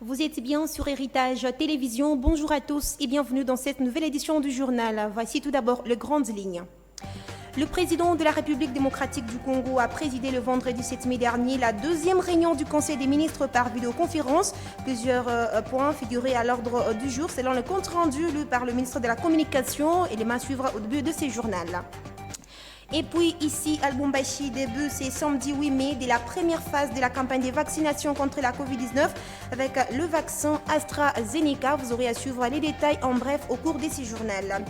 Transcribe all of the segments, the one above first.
Vous êtes bien sur Héritage Télévision. Bonjour à tous et bienvenue dans cette nouvelle édition du journal. Voici tout d'abord les grandes lignes. Le président de la République démocratique du Congo a présidé le vendredi 7 mai dernier la deuxième réunion du Conseil des ministres par vidéoconférence. Plusieurs points figuraient à l'ordre du jour selon le compte rendu lu par le ministre de la Communication. Élément à suivre au début de ce journal. Et puis ici, à Lubumbashi, début c'est samedi 8 mai de la première phase de la campagne de vaccination contre la Covid-19 avec le vaccin AstraZeneca. Vous aurez à suivre les détails en bref au cours de ce journal.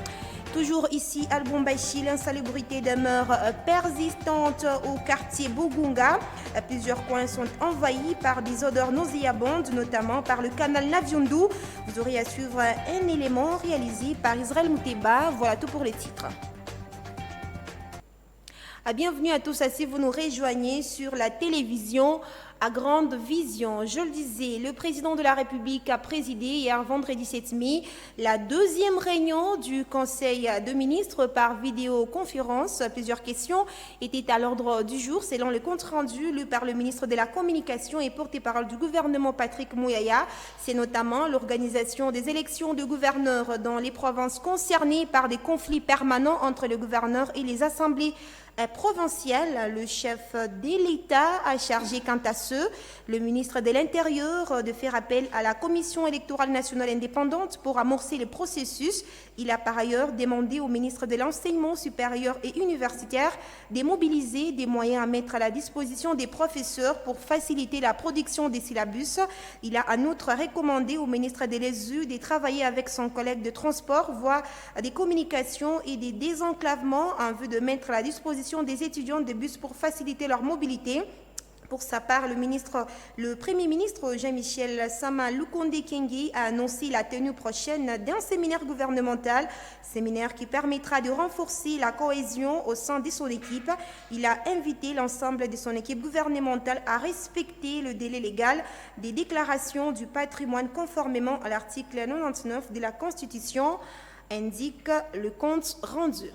Toujours ici à Lubumbashi, l'insalubrité demeure persistante au quartier Bugunga. Plusieurs coins sont envahis par des odeurs nauséabondes, notamment par le canal Naviundu. Vous aurez à suivre un élément réalisé par Israël Mouteba. Voilà tout pour les titres. Bienvenue à tous, si vous nous rejoignez sur la télévision à Grande Vision. Je le disais, le président de la République a présidé hier vendredi 7 mai la deuxième réunion du Conseil de ministres par vidéoconférence. Plusieurs questions étaient à l'ordre du jour selon le compte rendu lu par le ministre de la Communication et porte-parole du gouvernement Patrick Mouyaya. C'est notamment l'organisation des élections de gouverneurs dans les provinces concernées par des conflits permanents entre le gouverneur et les assemblées provincial. Le chef de l'État a chargé quant à le ministre de l'Intérieur de faire appel à la Commission électorale nationale indépendante pour amorcer le processus. Il a par ailleurs demandé au ministre de l'Enseignement supérieur et universitaire de mobiliser des moyens à mettre à la disposition des professeurs pour faciliter la production des syllabus. Il a en outre recommandé au ministre de l'ESU de travailler avec son collègue de transport, voie des communications et des désenclavements en vue de mettre à la disposition des étudiants des bus pour faciliter leur mobilité. Pour sa part, le Premier ministre Jean-Michel Sama Lukonde Kyenge a annoncé la tenue prochaine d'un séminaire gouvernemental, séminaire qui permettra de renforcer la cohésion au sein de son équipe. Il a invité l'ensemble de son équipe gouvernementale à respecter le délai légal des déclarations du patrimoine conformément à l'article 99 de la Constitution, indique le compte rendu.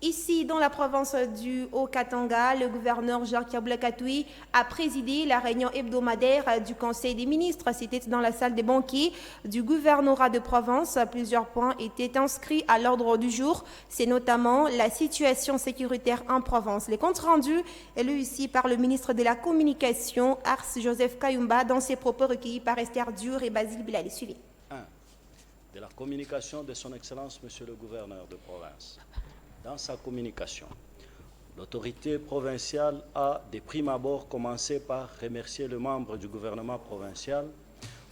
Ici, dans la province du Haut-Katanga, le gouverneur Jacques Yablakatoui a présidé la réunion hebdomadaire du Conseil des ministres. C'était dans la salle des banquets du gouvernorat de province. Plusieurs points étaient inscrits à l'ordre du jour. C'est notamment la situation sécuritaire en province. Les comptes rendus est lu ici par le ministre de la Communication, Ars Joseph Kayumba, dans ses propos recueillis par Esther Dur et Basile Bilali. Suivez. 1. De la communication de son Excellence, Monsieur le gouverneur de province. Dans sa communication, l'autorité provinciale a, de prime abord, commencé par remercier les membres du gouvernement provincial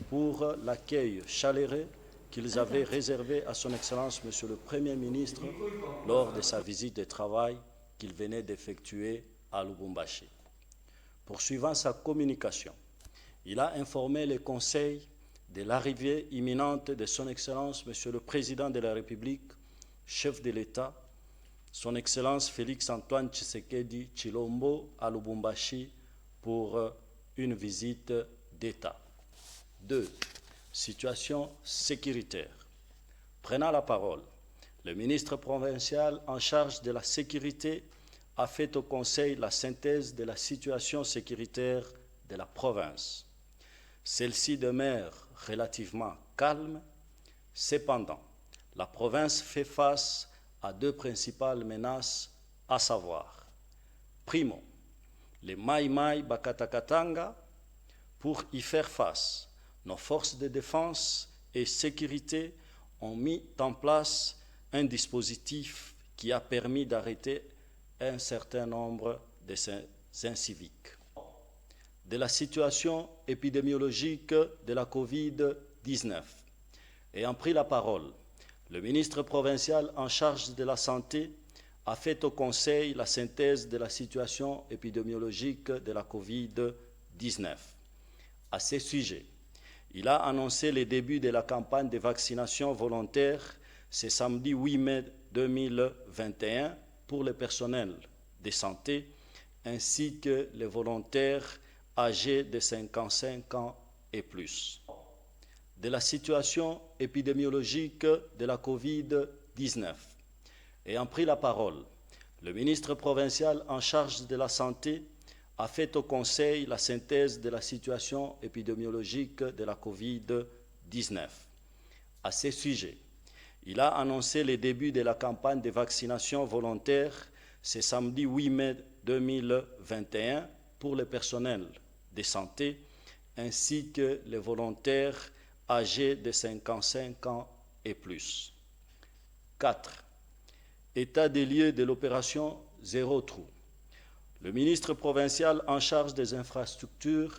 pour l'accueil chaleureux qu'ils avaient réservé à son Excellence, Monsieur le Premier ministre, lors de sa visite de travail qu'il venait d'effectuer à Lubumbashi. Poursuivant sa communication, il a informé le Conseil de l'arrivée imminente de son Excellence, Monsieur le Président de la République, chef de l'État, son Excellence Félix-Antoine Tshisekedi Tshilombo à Lubumbashi pour une visite d'État. 2. Situation sécuritaire. Prenant la parole, le ministre provincial en charge de la sécurité a fait au Conseil la synthèse de la situation sécuritaire de la province. Celle-ci demeure relativement calme. Cependant, la province fait face à deux principales menaces, à savoir, primo, les Maï Bakatakatanga. Pour y faire face, nos forces de défense et sécurité ont mis en place un dispositif qui a permis d'arrêter un certain nombre de ces inciviques. De la situation épidémiologique de la Covid-19, ayant pris la parole, le ministre provincial en charge de la santé a fait au Conseil la synthèse de la situation épidémiologique de la Covid-19. À ce sujet, il a annoncé le début de la campagne de vaccination volontaire ce samedi 8 mai 2021 pour le personnel de santé ainsi que les volontaires âgés de 55 ans et plus. De la situation épidémiologique de la Covid-19. Ayant pris la parole, le ministre provincial en charge de la santé a fait au Conseil la synthèse de la situation épidémiologique de la COVID-19. À ce sujet, il a annoncé le début de la campagne de vaccination volontaire ce samedi 8 mai 2021 pour le personnel de santé ainsi que les volontaires âgés de 55 ans et plus. 4. État des lieux de l'opération Zéro Trou. Le ministre provincial en charge des infrastructures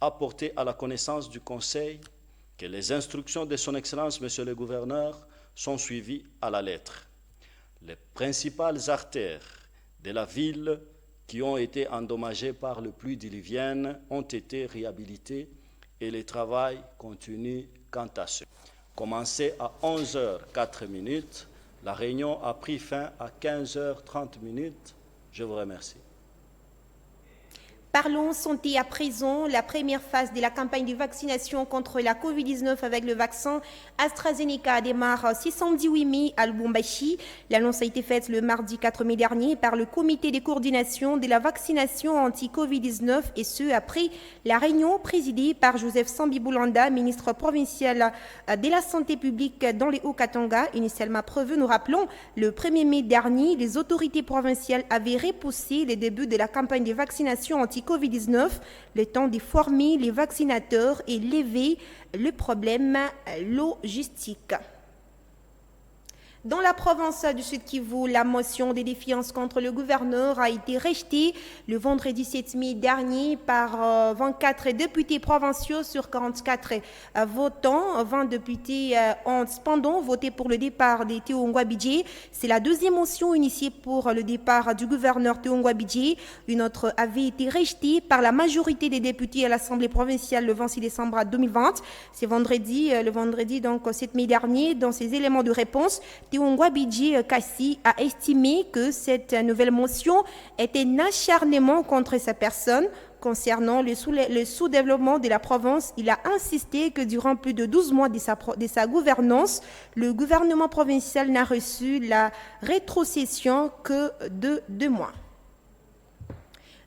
a porté à la connaissance du Conseil que les instructions de son Excellence, Monsieur le Gouverneur, sont suivies à la lettre. Les principales artères de la ville qui ont été endommagées par le pluie diluvienne ont été réhabilitées et le travail continue quant à ce. Commencé à 11h04, la réunion a pris fin à 15h30. Je vous remercie. Parlons santé à présent. La première phase de la campagne de vaccination contre la COVID-19 avec le vaccin AstraZeneca démarre ce samedi 8 mai à Lubumbashi. L'annonce a été faite le mardi 4 mai dernier par le comité de coordination de la vaccination anti-COVID-19 et ce après la réunion présidée par Joseph Sambi-Boulanda, ministre provincial de la Santé publique dans les Hauts-Katanga. Initialement prévu, nous rappelons, le 1er mai dernier, les autorités provinciales avaient repoussé les débuts de la campagne de vaccination anti-COVID-19, le temps de former les vaccinateurs et lever le problème logistique. Dans la province du Sud Kivu, la motion de défiance contre le gouverneur a été rejetée le vendredi 7 mai dernier par 24 députés provinciaux sur 44 votants. 20 députés ont cependant voté pour le départ de Théo Ngouabidje. C'est la deuxième motion initiée pour le départ du gouverneur Théo Ngouabidje. Une autre avait été rejetée par la majorité des députés à l'Assemblée provinciale le 26 décembre 2020. C'est le vendredi donc 7 mai dernier. Dans ses éléments de réponse, Théo Ngouabidje Kassi a estimé que cette nouvelle motion était un acharnement contre sa personne. Concernant le sous-développement de la province, il a insisté que durant plus de 12 mois de sa gouvernance, le gouvernement provincial n'a reçu la rétrocession que de 2 mois.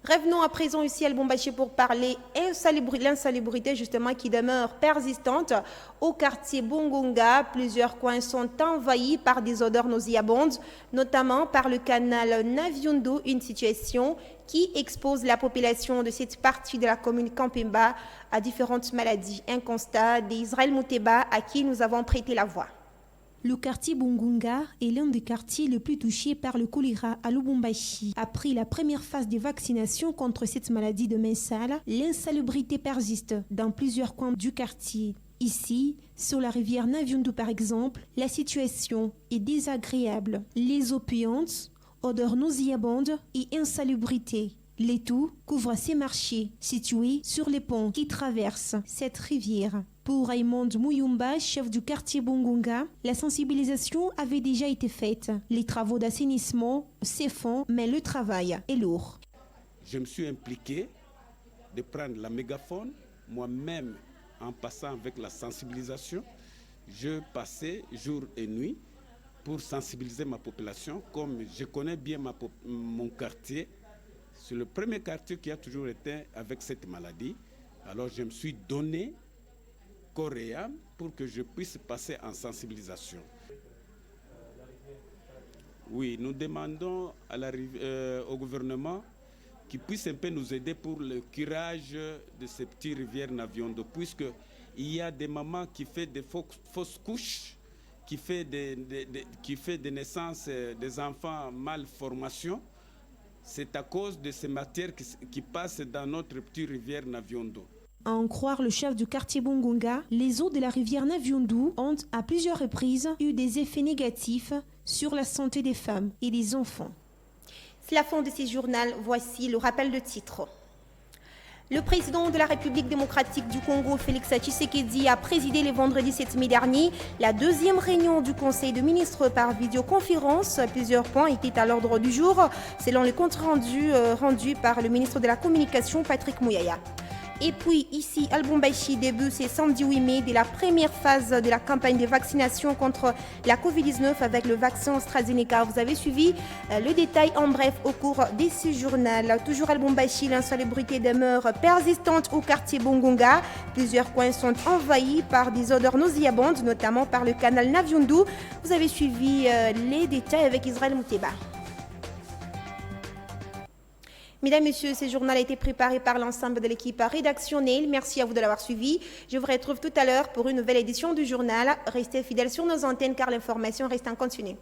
Revenons à présent ici à Lubumbashi pour parler l'insalubrité justement qui demeure persistante au quartier Bongonga. Plusieurs coins sont envahis par des odeurs nauséabondes, notamment par le canal Naviondo, une situation qui expose la population de cette partie de la commune Kampemba à différentes maladies. Un constat d'Israël Mouteba à qui nous avons prêté la voix. Le quartier Bongonga est l'un des quartiers les plus touchés par le choléra à Lubumbashi. Après la première phase de vaccination contre cette maladie de mensale, l'insalubrité persiste dans plusieurs coins du quartier. Ici, sur la rivière Naviondo par exemple, la situation est désagréable. Les eaux puantes, odeurs nauséabondes et insalubrité. Les tout couvrent ces marchés situés sur les ponts qui traversent cette rivière. Pour Raymond Mouyumba, chef du quartier Bongonga, la sensibilisation avait déjà été faite. Les travaux d'assainissement se font, mais le travail est lourd. Je me suis impliqué de prendre la mégaphone, moi-même en passant avec la sensibilisation. Je passais jour et nuit pour sensibiliser ma population. Comme je connais bien mon quartier, c'est le premier quartier qui a toujours été avec cette maladie. Alors je me suis donné corps et âme pour que je puisse passer en sensibilisation. Oui, nous demandons au gouvernement qu'il puisse un peu nous aider pour le curage de ces petites rivières Naviondo, puisqu'il y a des mamans qui font des fausses couches, qui fait des naissances des enfants mal formation. C'est à cause de ces matières qui passent dans notre petite rivière Naviondo. À en croire le chef du quartier Bongonga, les eaux de la rivière Naviondo ont à plusieurs reprises eu des effets négatifs sur la santé des femmes et des enfants. C'est la fin de ce journal. Voici le rappel de titre. Le président de la République démocratique du Congo, Félix Tshisekedi, a présidé le vendredi 7 mai dernier la deuxième réunion du Conseil de ministres par vidéoconférence. Plusieurs points étaient à l'ordre du jour, selon le compte rendu par le ministre de la Communication, Patrick Mouyaya. Et puis ici, à Lubumbashi, début c'est samedi 8 mai de la première phase de la campagne de vaccination contre la Covid-19 avec le vaccin AstraZeneca. Vous avez suivi le détail en bref au cours de ce journal. Toujours à Lubumbashi, l'insalubrité demeure persistante au quartier Bongonga. Plusieurs coins sont envahis par des odeurs nauséabondes, notamment par le canal Naviundu. Vous avez suivi les détails avec Israël Mouteba. Mesdames, Messieurs, ce journal a été préparé par l'ensemble de l'équipe rédactionnelle. Merci à vous de l'avoir suivi. Je vous retrouve tout à l'heure pour une nouvelle édition du journal. Restez fidèles sur nos antennes car l'information reste en continu.